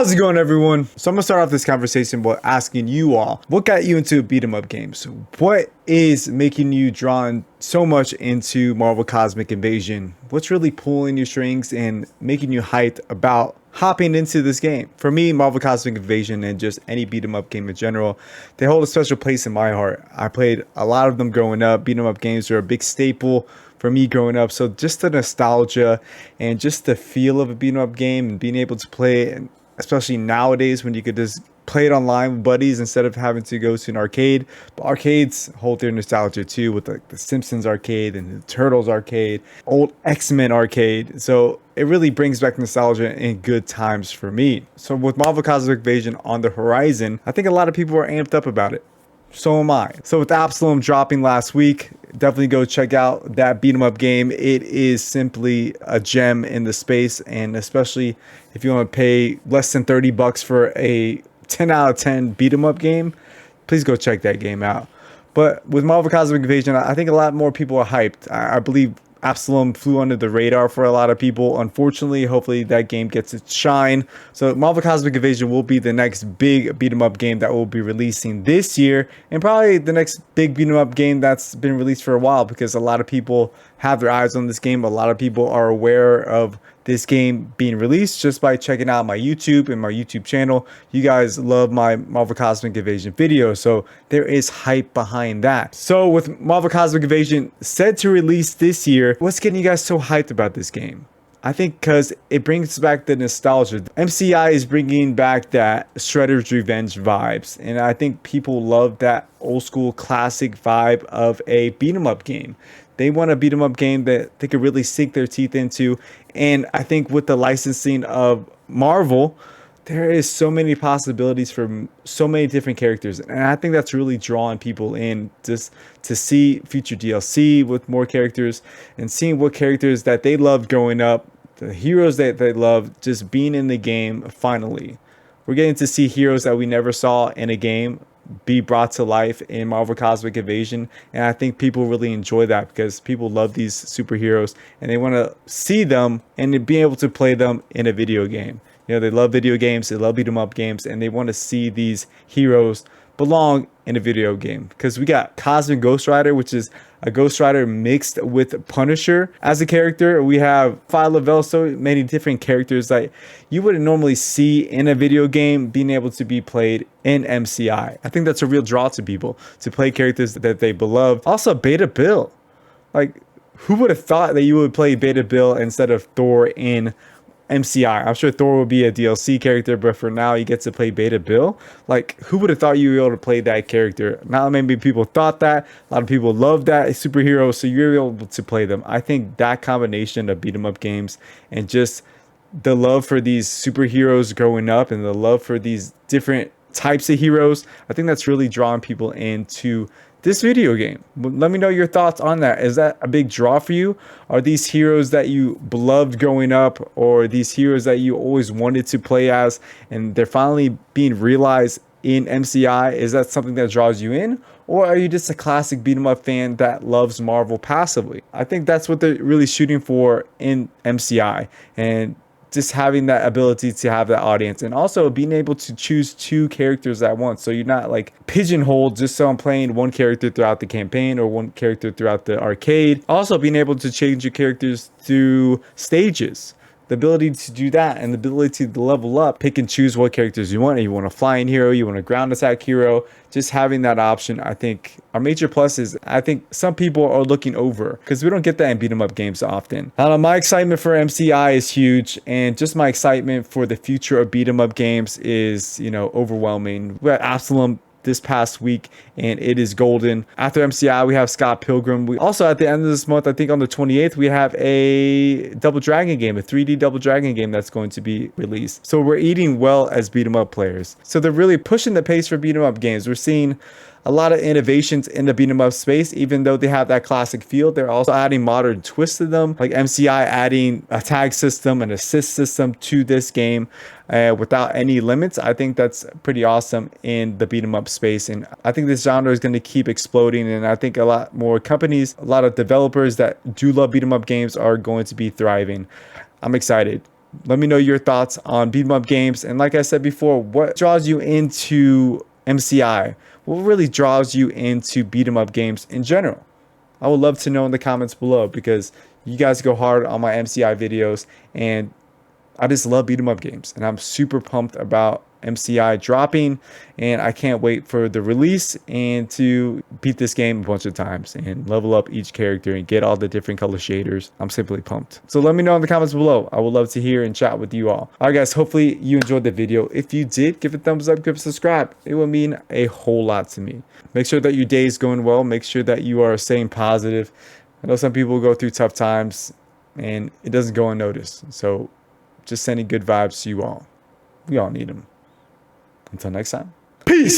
How's it going, everyone? So I'm gonna start off this conversation by asking you all, what got you into beat 'em up games? What is making you drawn so much into Marvel Cosmic Invasion? What's really pulling your strings and making you hyped about hopping into this game? For me, Marvel Cosmic Invasion and just any beat 'em up game in general, they hold a special place in my heart. I played a lot of them growing up. Beat 'em up games are a big staple for me growing up. So just the nostalgia and just the feel of a beat 'em up game and being able to play it, especially nowadays when you could just play it online with buddies instead of having to go to an arcade. But arcades hold their nostalgia too, with like the Simpsons arcade and the Turtles arcade, old X-Men arcade. So it really brings back nostalgia and good times for me. So with Marvel Cosmic Invasion on the horizon, I think a lot of people are amped up about it. So am I. So with Absalom dropping last week, definitely go check out that beat 'em up game. It is simply a gem in the space, and especially if you want to pay less than $30 for a 10 out of 10 beat 'em up game, please go check that game out. But with Marvel Cosmic Invasion, I think a lot more people are hyped. I believe Absalom flew under the radar for a lot of people. Unfortunately, hopefully that game gets its shine. So Marvel Cosmic Invasion will be the next big beat 'em up game that will be releasing this year, and probably the next big beat 'em up game that's been released for a while, because a lot of people have their eyes on this game. A lot of people are aware of this game being released just by checking out my YouTube and my YouTube channel. You guys love my Marvel Cosmic Invasion videos, so there is hype behind that. So with Marvel Cosmic Invasion set to release this year, what's getting you guys so hyped about this game? I think because it brings back the nostalgia. MCI is bringing back that Shredder's Revenge vibes, and I think people love that old school classic vibe of a beat 'em up game. They want a beat 'em up game that they could really sink their teeth into. And I think with the licensing of Marvel, there is so many possibilities for so many different characters. And I think that's really drawing people in, just to see future DLC with more characters and seeing what characters that they loved growing up, the heroes that they love, just being in the game finally. We're getting to see heroes that we never saw in a game be brought to life in Marvel Cosmic Invasion, and I think people really enjoy that because people love these superheroes and they want to see them and be able to play them in a video game. You know, they love video games, they love beat 'em up games, and they want to see these heroes belong in a video game. Because we got Cosmic Ghost Rider, which is a Ghost Rider mixed with Punisher as a character. We have Fire Level, so many different characters that you wouldn't normally see in a video game being able to be played in MCI. I think that's a real draw to people, to play characters that they beloved. Also, Beta Bill. Like, who would have thought that you would play Beta Bill instead of Thor in MCI? I'm sure Thor will be a DLC character, but for now you get to play Beta Bill. Like, who would have thought you were able to play that character? Not many people thought that. A lot of people love that superhero, so you're able to play them. I think that combination of beat 'em up games and just the love for these superheroes growing up and the love for these different types of heroes, I think that's really drawing people into this video game. Let me know your thoughts on that. Is that a big draw for you? Are these heroes that you beloved growing up, or these heroes that you always wanted to play as, and they're finally being realized in MCI? Is that something that draws you in? Or are you just a classic beat 'em up fan that loves Marvel passively? I think that's what they're really shooting for in MCI, and just having that ability to have that audience, and also being able to choose two characters at once. So you're not like pigeonholed just so I'm playing one character throughout the campaign or one character throughout the arcade. Also being able to change your characters through stages. The ability to do that and the ability to level up, pick and choose what characters you want. You want a flying hero, you want a ground attack hero. Just having that option, I think, are major pluses. I think some people are looking over because we don't get that in beat 'em up games often. My excitement for MCI is huge, and just my excitement for the future of beat 'em up games is, overwhelming. We got Absalom this past week, and it is golden. After MCI, we have Scott Pilgrim. We also, at the end of this month, I think on the 28th, we have a Double Dragon game, a 3D Double Dragon game that's going to be released. So we're eating well as beat 'em up players. So they're really pushing the pace for beat 'em up games. We're seeing a lot of innovations in the beat 'em up space. Even though they have that classic feel, they're also adding modern twists to them, like MCI adding a tag system, an assist system to this game without any limits. I think that's pretty awesome in the beat 'em up space, and I think this genre is going to keep exploding, and I think a lot more companies, a lot of developers that do love beat 'em up games are going to be thriving. I'm excited. Let me know your thoughts on beat 'em up games. And like I said before, what draws you into MCI? What really draws you into beat 'em up games in general? I would love to know in the comments below, because you guys go hard on my MCI videos, and I just love beat 'em up games, and I'm super pumped about MCI dropping, and I can't wait for the release and to beat this game a bunch of times and level up each character and get all the different color shaders. I'm simply pumped. So let me know in the comments below. I would love to hear and chat with you all. All right, guys, hopefully you enjoyed the video. If you did, give it a thumbs up, give it a subscribe. It will mean a whole lot to me. Make sure that your day is going well. Make sure that you are staying positive. I know some people go through tough times and it doesn't go unnoticed. So just sending good vibes to you all. We all need them. Until next time. Peace.